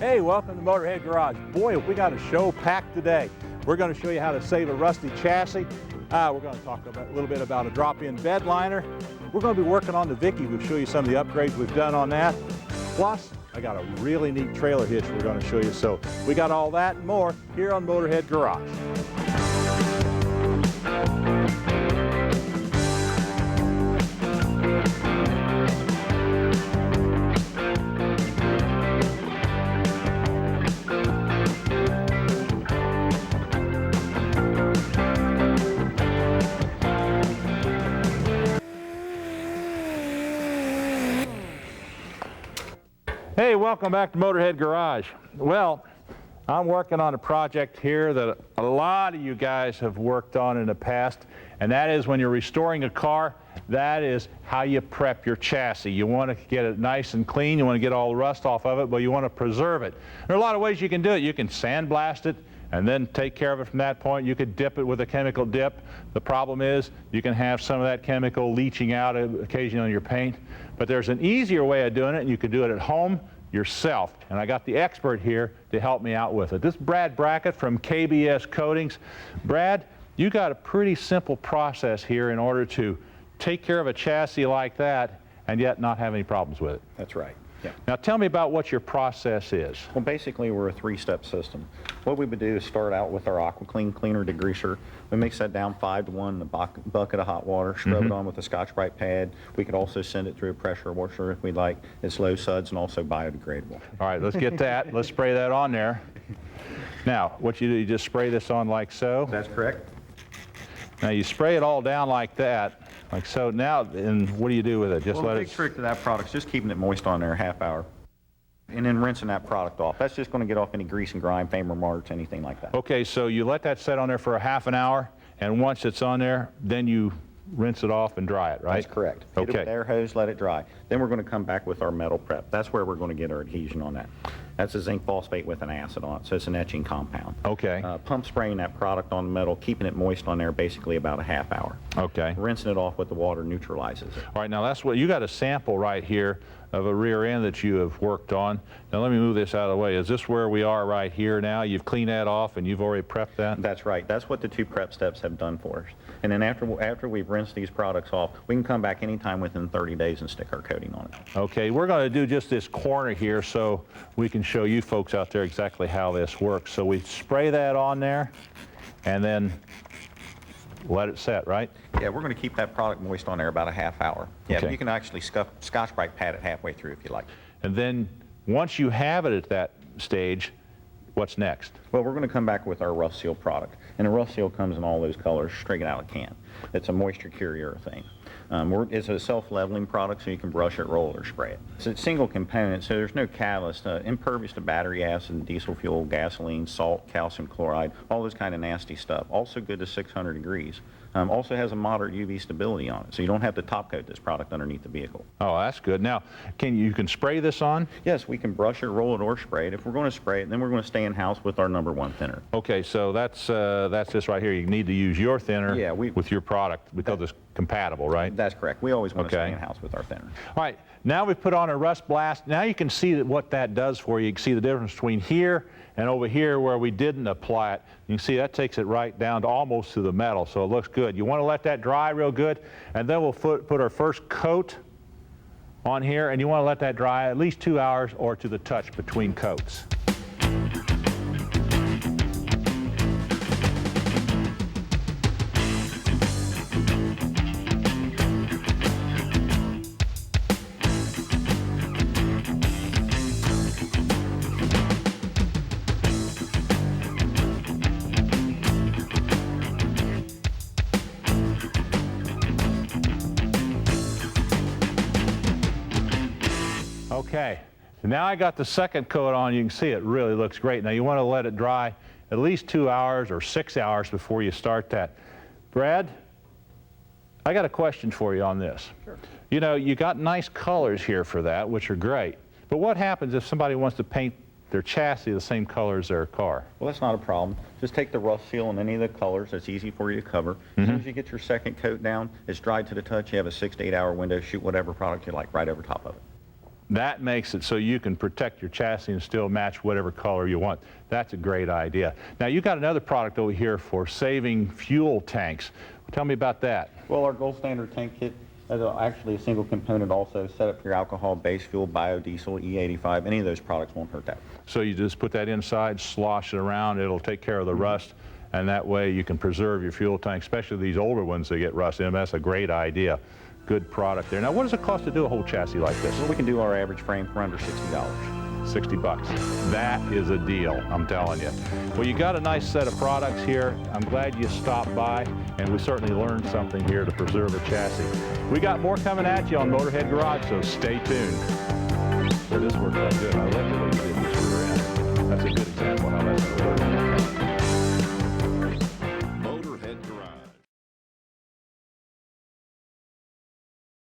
Hey, welcome to Motorhead Garage. Boy, we got a show packed today. We're going to show you how to save a rusty chassis. We're going to talk a little bit about a drop-in bed liner. We're going to be working on the Vicky. We'll show you some of the upgrades we've done on that. Plus, I got a really neat trailer hitch we're going to show you. So we got all that and more here on Motorhead Garage. Hey, welcome back to Motorhead Garage. Well, I'm working on a project here that a lot of you guys have worked on in the past, and that is when you're restoring a car, that is how you prep your chassis. You want to get it nice and clean, you want to get all the rust off of it, but you want to preserve it. There are a lot of ways you can do it. You can sandblast it and then take care of it from that point. You could dip it with a chemical dip. The problem is you can have some of that chemical leaching out occasionally on your paint. But there's an easier way of doing it, and you can do it at home yourself. And I got the expert here to help me out with it. This is Brad Brackett from KBS Coatings. Brad, you got a pretty simple process here in order to take care of a chassis like that and yet not have any problems with it. That's right. Yeah. Now tell me about what your process is. Well, basically we're a three-step system. What we would do is start out with our Klean cleaner degreaser. We mix that down 5 to 1 in a bucket of hot water, scrub it on with a Scotch-Brite pad. We could also send it through a pressure washer if we'd like. It's low suds and also biodegradable. All right, let's get that. Let's spray that on there. Now, what you do, you just spray this on like so. That's correct. Now you spray it all down like that. Like so. Now, and what do you do with it? Just let the big trick to that product is just keeping it moist on there a half hour, and then rinsing that product off. That's just going to get off any grease and grime, famer marks, anything like that. Okay, so you let that set on there for a half an hour, and once it's on there, then you rinse it off and dry it, right? That's correct. Hit it with air hose, let it dry. Then we're going to come back with our metal prep. That's where we're going to get our adhesion on that. That's a zinc phosphate with an acid on it, so it's an etching compound. Okay. Pump spraying that product on the metal, keeping it moist on there basically about a half hour. Okay. Rinsing it off with the water neutralizes it. All right, now that's what, you got a sample right here of a rear end that you have worked on. Now let me move this out of the way. Is this where we are right here now? You've cleaned that off and you've already prepped that? That's right. That's what the 2 prep steps have done for us. And then after we've rinsed these products off, we can come back anytime within 30 days and stick our coating on it. Okay, we're going to do just this corner here so we can show you folks out there exactly how this works. So we spray that on there and then let it set, right? Yeah, we're going to keep that product moist on there about a half hour. Yeah, Okay. You can actually Scotch-Brite pad it halfway through if you like. And then once you have it at that stage, what's next? Well, we're going to come back with our Rust Seal product. And the Rust Seal comes in all those colors straight out of the can. It's a moisture cure urethane. It's a self-leveling product, so you can brush it, roll it, or spray it. It's a single component, so there's no catalyst. Impervious to battery acid, diesel fuel, gasoline, salt, calcium chloride, all this kind of nasty stuff. Also good to 600 degrees. Also has a moderate UV stability on it, so you don't have to top coat this product underneath the vehicle. Oh, that's good. Now, you can spray this on? Yes, we can brush it, roll it, or spray it. If we're going to spray it, then we're going to stay in-house with our #1 thinner. Okay, so that's this right here. You need to use your thinner with your product because it's compatible, right? That's correct. We always want to stay in-house with our thinner. All right, now we've put on a rust blast. Now you can see what that does for you. You can see the difference between here and over here where we didn't apply it. You can see that takes it right down to almost to the metal, so it looks good. You want to let that dry real good, and then we'll put our first coat on here, and you want to let that dry at least 2 hours or to the touch between coats. Okay, so now I got the second coat on. You can see it really looks great. Now you want to let it dry at least 2 hours or 6 hours before you start that. Brad, I got a question for you on this. Sure. You know, you got nice colors here for that, which are great. But what happens if somebody wants to paint their chassis the same color as their car? Well, that's not a problem. Just take the Rust Seal in any of the colors. That's easy for you to cover. As soon as you get your second coat down, it's dried to the touch. You have a 6 to 8 hour window. Shoot whatever product you like right over top of it. That makes it so you can protect your chassis and still match whatever color you want. That's a great idea. Now, you got another product over here for saving fuel tanks. Tell me about that. Well, our gold standard tank kit is actually a single component also set up for your alcohol, base fuel, biodiesel, E85. Any of those products won't hurt that. So you just put that inside, slosh it around, it'll take care of the rust, and that way you can preserve your fuel tank, especially these older ones that get rust in them. That's a great idea. Good product there. Now, what does it cost to do a whole chassis like this? Well, we can do our average frame for under $60. 60 bucks. That is a deal, I'm telling you. Well, you got a nice set of products here. I'm glad you stopped by, and we certainly learned something here to preserve a chassis. We got more coming at you on Motorhead Garage, so stay tuned. Well, this worked out good. I love the way you did this rear end. That's a good example of how that's going to work.